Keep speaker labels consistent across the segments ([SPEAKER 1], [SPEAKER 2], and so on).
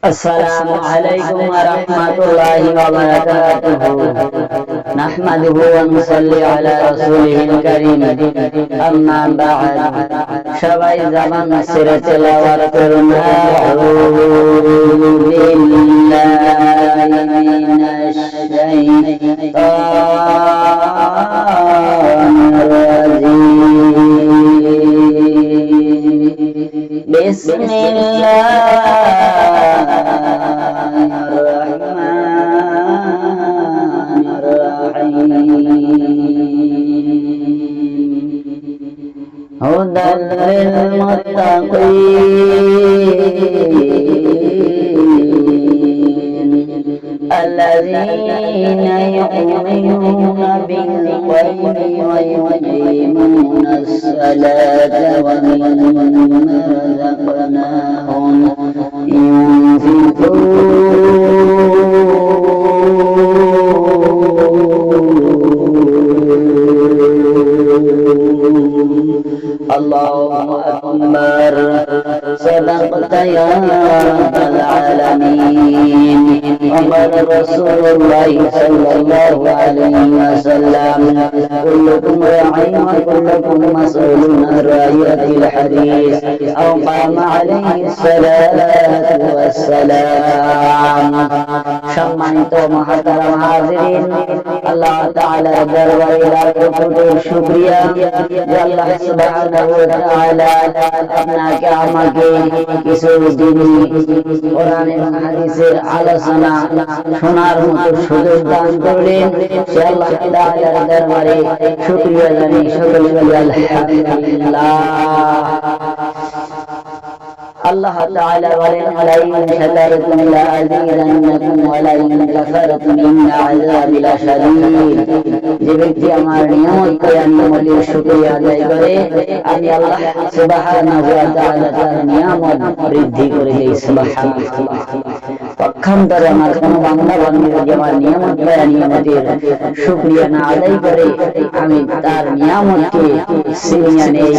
[SPEAKER 1] السلام عليكم ورحمة الله وبركاته نحمده ونصلي على رسوله الكريم أما بعد সবাই জামান ছেড়ে তেলাওয়াত করুন আউযু বিল্লাহি মিনাশ শাইতানির রাজীম বিসমিল্লাহির রহমানির রহিম হুদাল লিল মুত্তাকিন الذين يؤمنون بالغيب ويقيمون الصلاة ومما رزقناهم الله أكبر صدقت يا رب العالمين وقال رسول الله صلى الله عليه وسلم كلكم راع وكلكم مسؤول عن رعية الحديث أو قام عليه الصلاة والسلام সম্মানিত মুহতারাম হাজিরিন আল্লাহ তাআলার দরবারে লাখ কোটি শুকরিয়া যে আল্লাহ সুবহানাহু ওয়া তাআলা আপনাকে আমাকে কিছু দিনই কোরআন এবং হাদিসের আলোচনা শোনার মতো সুযোগ দান করলেন সে আল্লাহ তাআলার দরবারে শুকরিয়া জানাই সকলে বলি আলহামদুলিল্লাহ الله تعالى ولئن شكرتم لأزيدنكم ولئن كفرتم إن عذابي لشديد যে ব্যক্তি আমার নিয়ামত করে নিয়ামতের শুকরিয়া আদায় করে আমি আল্লাহ সুবহানাহু ওয়া তাআলা তার নিয়ামত বৃদ্ধি করে দেই সুবহানাল্লাহ পক্ষান্তরে আমার কোন বান্দা বান্দী যে আমার নিয়ামত পায় নিয়ামতের শুকরিয়া না আদায় করে আমি তার নিয়ামতকে ছিনিয়ে নেই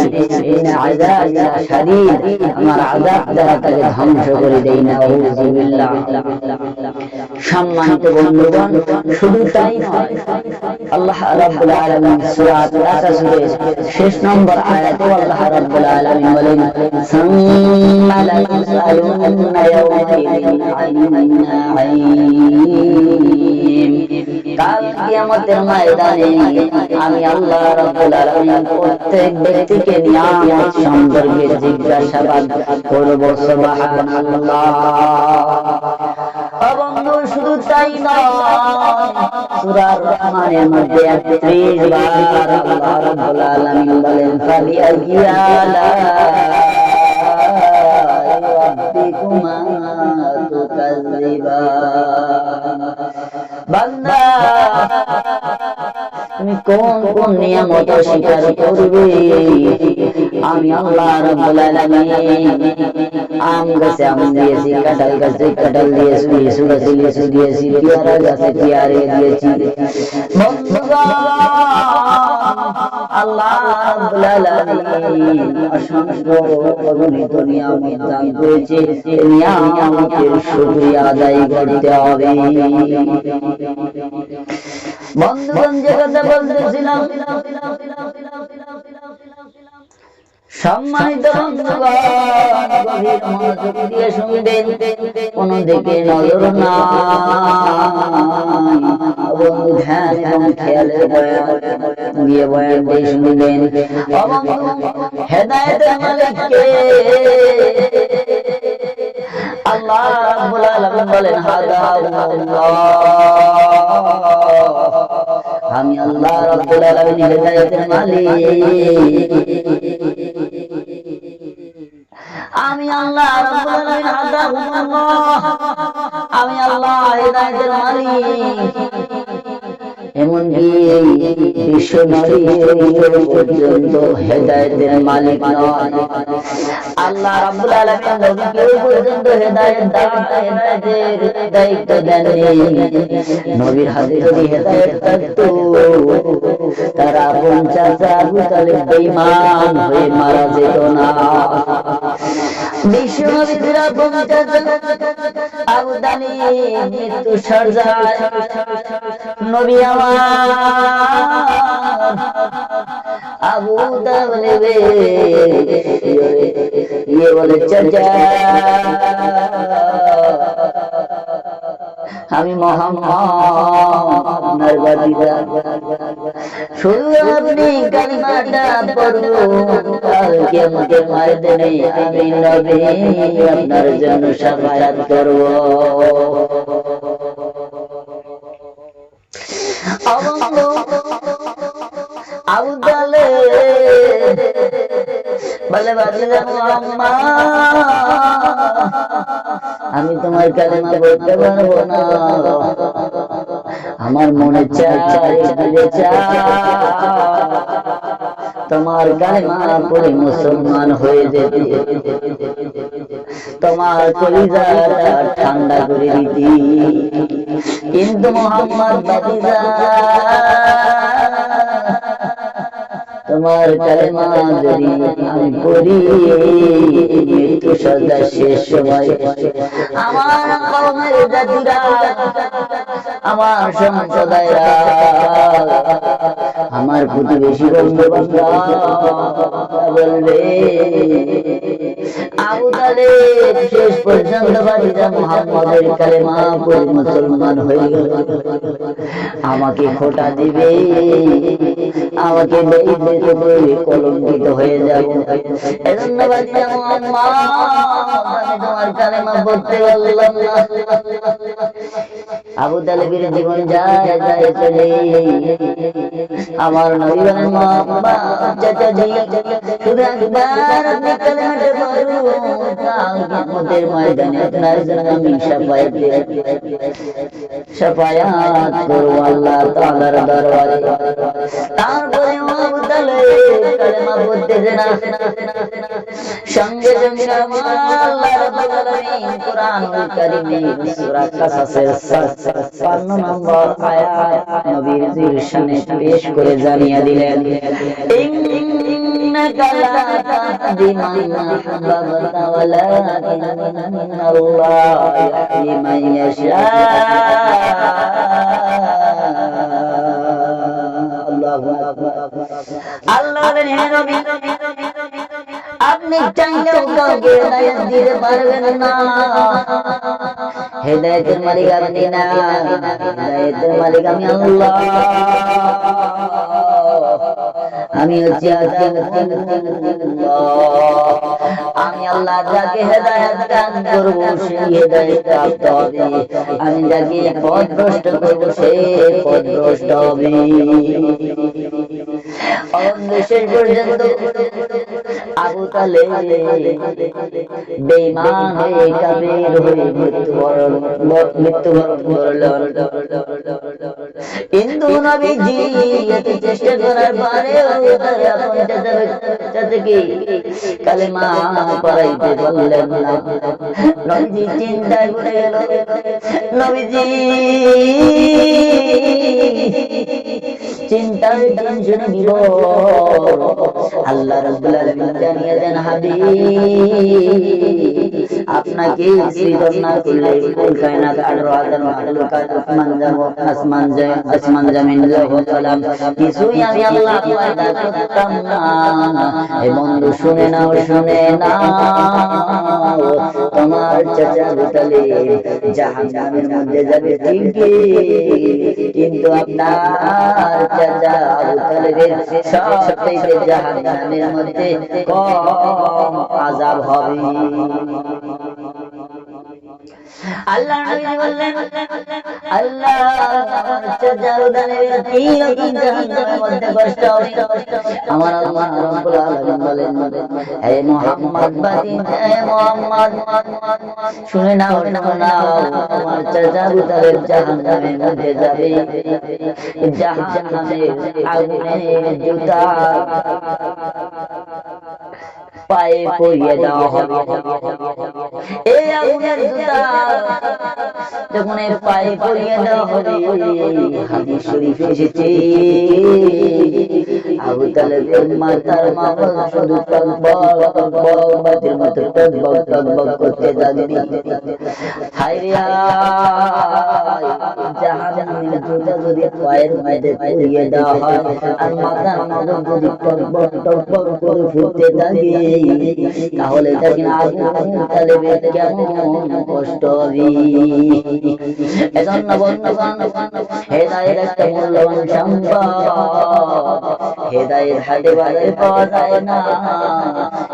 [SPEAKER 1] ইন আযাবি লাশাদীদ আমার আযাব দ্বারা তাকে ধ্বংস করে দেই না আউযুবিল্লাহ সম্মানিত বন্ধুগণ শুধু তাই নয় আল্লাহ রাব্বুল আলামিন সূরা আল-কাসসের শেষ নম্বর আয়াতে আল্লাহ রাব্বুল আলামিন বলেন সাম্মা লা তুসআলুনা ইয়াওমাইযিন আনিন নাঈম কাল কিয়ামতের ময়দানে আমি আল্লাহ রাব্বুল আলামিন প্রত্যেক ব্যক্তিকে নিয়ামত সম্পর্কে জিজ্ঞাসাবাদ করব সুবহানাল্লাহ বন্ধু শুধু তাই নয় সূরা রহমানের মধ্যে 31 বার আল্লাহ রাব্বুল আলামিন বলেন ফাবি আইয়ালা রাব্বিকুমা তুকাজ্জিবান বান্দা তুমি কোন কোন নিয়ামত স্বীকার করবে আমি আল্লাহ রাব্বুল আলামিন আম গাছে আম দিয়েছি কাঁঠাল গাছে কাঁঠাল দিয়েছি লিচু গাছে লিচু দিয়েছি পেয়ারা গাছে পেয়ারা দিয়েছি আল্লাহ রাব্বুল আলামিন অসংখ্য অগণিত নিয়ামত দান করেছে এই নিয়ামতের শুকরিয়া আদায় করতে হবে বন্ধুগণ যে কথা বলতেছিলাম সম্মানিত বন্ধুগণ গভীর মনোযোগ দিয়ে শুনবেন কোন দিকে নজর না বন্ধু ধ্যান এবং খেয়ালের বয়ান দিয়ে বয়ান দিয়ে শুনবেন বন্ধু হেদায়েতের মালিক কে আল্লাহ রাব্বুল আলামিন বলেন হাদাল্লাহ আমি আল্লাহ রাব্বুল আলামিন হেদায়েতের মালিক আমি আল্লাহ রাব্বুল আলামিন হাদাল্লাহ আমি আল্লাহ হেদায়েতের মালিক এমনকি বিশ্ব নবী পর্যন্ত হেদায়েতের মালিক নয় আল্লাহ রাব্বুল আলামিন নবীকে পর্যন্ত হেদায়েতের দায়িত্ব দেননি নবীর হাতে যদি হেদায়েত থাকতো তার আপন চাচা আবু তালেব বেঈমান হয়ে মারা যেত না বিশ্ব নবীর আপন চাচা আবু তালিব মৃত্যু সজ্জায় নবী আমার আবু তালিব ये बोले चाचा আমি মোহাম্মদ আপনার বাতিজা শুধু আপনি কালিমাটা পড়ুন কাল কিয়ামতের ময়দানে আমি নবী আপনার জন্য শাফায়াত করব আবু তালিব বলে বাতিজা মোহাম্মদ আমি তোমার কালেমা বলতে পারবো না আমার মনে চায় তোমার কালেমা পড়ে মুসলমান হয়ে যেতে তোমার কলিজাটা ঠান্ডা করে দিতি কিন্তু মোহাম্মদ বাতিজা তোমার কালেমা যদি আমি পড়ি মৃত্যু সজ্জা শেষ সময় আমার কওমের জাতিরা আমার সম্প্রদায়রা আমার প্রতিবেশী বন্ধু বলবে আবু তালিব শেষ পর্যন্ত বাতিজা মুহাম্মদের কালেমা পড়ে মুসলমান হয়ে গেল আমাকে খোটা দিবে আমাকে কলঙ্কিত হয়ে যাব এজন্য বাতিজা মুহাম্মদ আমি তোমার কালেমা পড়তে পারলাম না আবু তালিবের জীবন যায় চলে আমার নবী বলেন মুহাম্মদ চাচাজি শুধু একবার আপনি কালেমাটা পড়ুন কাল কিয়ামতের ময়দানে আপনার জন্য আমি শাফায়াত করব আল্লাহ তাআলার দরবারে তারপরে আবু তালিব কালেমা পড়তে না সঙ্গে সঙ্গে আল্লাহ রাব্বুল আলামিন কুরআনুল কারীমে সূরা কাসাসের 56 নম্বর আয়াত নবীর জিরশানে পেশ করে জানিয়ে দিলেন ইন্নাকা লা তাহদি মান আহবাবতা ওয়ালাকিন্নাল্লাহ ইয়াহদি মান ইয়াশা আল্লাহু আকবার আল্লাহ বলেন হে নবী আপনি চাইলেও কাউকে হেদায়েত দিতে পারবেন না হেদায়েতের মালিক আপনি না হেদায়েতের মালিক আমি আল্লাহ আমি হচ্ছি আমি আল্লাহ যাকে হেদায়েত দান করব সেই হেদায়েত প্রাপ্ত হবে আমি যাকে পথভ্রষ্ট করব সে পথভ্রষ্ট হবে শেষ পর্যন্ত আবু তালিব বেঈমান হয়ে কাফির হয়ে মৃত্যুবরণ করলেন কিন্তু নবীজি এত চেষ্টা করার পরেও তার আপন চাচাকে কালেমা পড়াইতে পারলেন না নবীজি চিন্তায় পড়ে গেল নবীজি চিন্তায় টেনশনে বিভোর আল্লাহ রাব্বুল আলামিন জানিয়ে দেন হাবিব আপনাকে সৃজন না করলে কুল কায়নাত 18000 মাখলুকাত আসমান জমিন লৌহ কলম কিছুই আমি আল্লাহ পয়দা করতাম না হে বন্ধু শুনে নাও তোমার চাচা আবু তালিব জাহান্নামের মধ্যে যাবে ঠিকই কিন্তু আপনার চাচা আবু তালিবের সবচেয়ে জাহান্নামের মধ্যে কম আযাব হবে আল্লাহ নবী বললেন আল্লাহ চাচা আবু তালিবের তিন জাহান্নামের মধ্যে কষ্ট হবে আমার আল্লাহ রাব্বুল আলামিন বলেন হে মুহাম্মদ বাতিজা হে মুহাম্মদ শুনে নাও তোমার চাচা আবু তালিব জাহান্নামের মধ্যে যাবে জাহান্নামের আগুনের জুতা পায়ে পরিয়ে দেওয়া হবে এই আগুনের জুতা যখন এই পায়ে পরিয়ে দেওয়া হবে, হাদিস শরীফে এসেছে আবু তালেবের মাথার মাথা শুধু টকবক টকবক বাতির মতো টকবক টকবক করতে থাকবে। হায় রে হায়, জাহান্নামের জুতা যদি পায়ের মধ্যে পরিয়ে দেওয়া হয় আর মাথার মাথা যদি টকবক টকবক করে ফুটতে থাকে, তাহলে এটা কিনা আবু তালেবের কেমন কষ্ট হবে। এজন্য বন্ধুগণ, হেদায়েত একটা মূল্যবান সম্পদ। হেদায়েত হাতে বাজে পাওয়া যায় না।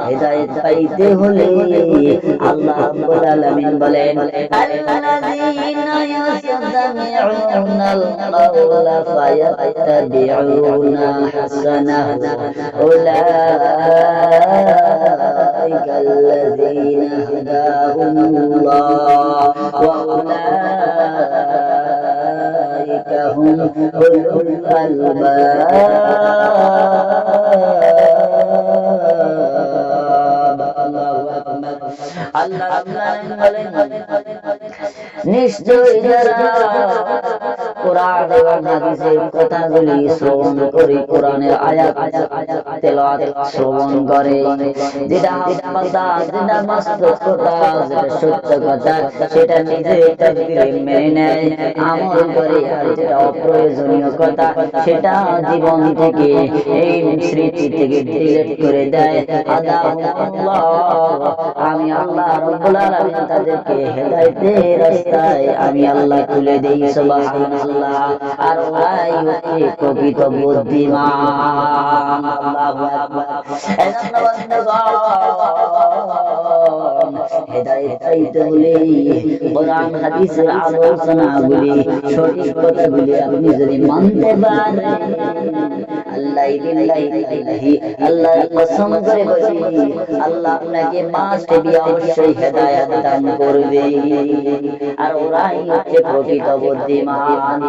[SPEAKER 1] হেদায়েত পাইতে হলে আল্লাহ রাব্বুল আলামিন বলেন, আল্লাযীনা ইয়াসতামিউনাল কাওলা ফায়াত্তাবিউনা হাসানাহু উলাইকাল্লাযীনা হাদাহুমুল্লাহ ওয়া উলাইকা হুম উলুল আলবাব। নিশ্চয় যারা কোরআন এবং হাদিসের কথাগুলি শ্রবণ করে, কোরআনের আয়াত তেলাওয়াত শ্রবণ করে, যেটা কথা, যেটা বাস্তব কথা, যেটা সত্য কথা, সেটা নিজে তাকদীরে মেনে নেয়, আমল করে, আর যেটা অপ্রয়োজনীয় কথা সেটা জীবন থেকে, এই স্মৃতি থেকে ডিলিট করে দেয়। আল্লাহ, আমি আল্লাহ রাব্বুল আলামিন তাদেরকে হেদায়েতের রাস্তায় আমি আল্লাহ তুলে দেই। সুবহানাল্লাহ। আর ওরাই হচ্ছে প্রকৃত বুদ্ধিমান। আল্লাহু আকবার। এজন্য বন্ধুগণ, হেদায়েত পাইতে হলে কোরআন হাদিসের আলোচনাগুলি, সঠিক কথাগুলি আপনি যদি মানতে পারেন, আল্লাহ বিল্লাহি, আল্লাহর কসম করে বলি, আল্লাহ আপনাকে মাস্ট বি অবশ্যই হেদায়েত দান করবে। আর ওরাই হচ্ছে প্রকৃত বুদ্ধিমান।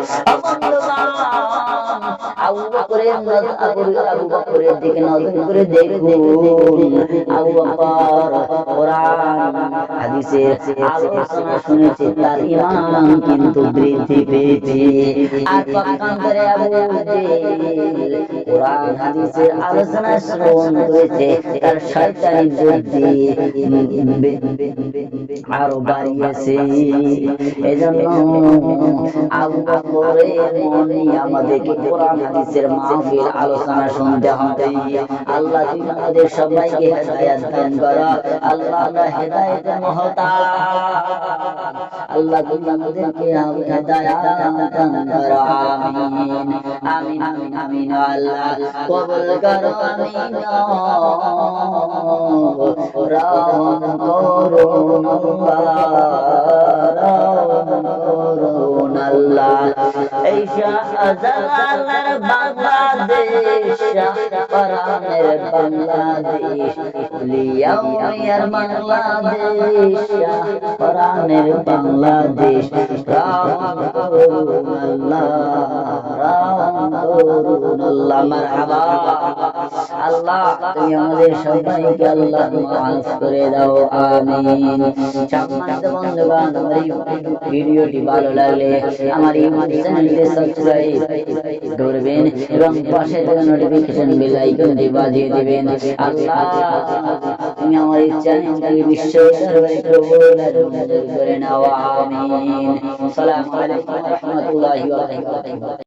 [SPEAKER 1] আবু বকরের দিকে নজর করে দেখুন। আবু বকর কোরআন হাদিসের আলোচনা শুনেছে, তার ঈমান কিন্তু বৃদ্ধি পেয়েছে। আর পক্ষান্তরে আবু জেহেল কোরআন হাদিসের আলোচনা শ্রবণ করেছে, তার শয়তানি বুদ্ধি আরো বাড়িয়েছে। এজন্য আবু বকরের মনে আমাদেরকে কোরআন হাদিসের মাহফিল আলোচনা শুনতে হবে। আল্লাহ তুমি আমাদের সবাইকে হেদায়েত দান করো। আল্লাহ আমরা হেদায়েতের মহতাজ। আল্লাহ তুমি আমাদেরকে হেদায়েত দান করো। আমিন আমিন আমিন আমিন। আল্লাহ কবুল করো। আমিন। রহম করুন আল্লাহ। এই শাহজালালের বাংলাদেশ, শাহপরানের বাংলাদেশ, লিয়াউমিয়ার বাংলাদেশ, শাহপরানের বাংলাদেশ, রহম করুন আল্লাহ, রহম করুন আল্লাহ। মারহাবা। আল্লাহ তুমি আমাদের সবাইকে আল্লাহ মাফ করে দাও। আমিন। সম্মানিত বন্ধুগণ, আমার এই ভিডিওটি ভালো লাগলে আমার ইউটিউব চ্যানেলটি সাবস্ক্রাইব করবেন এবং পাশে থাকা নোটিফিকেশন বেল আইকনটি বাজিয়ে দিবেন। আল্লাহ তুমি আমার এই চ্যানেলটাকে নিশ্চয়ই করে নাও। আমিন। আসসালামু আলাইকুম ওয়া রাহমাতুল্লাহি ওয়া বারাকাতুহু।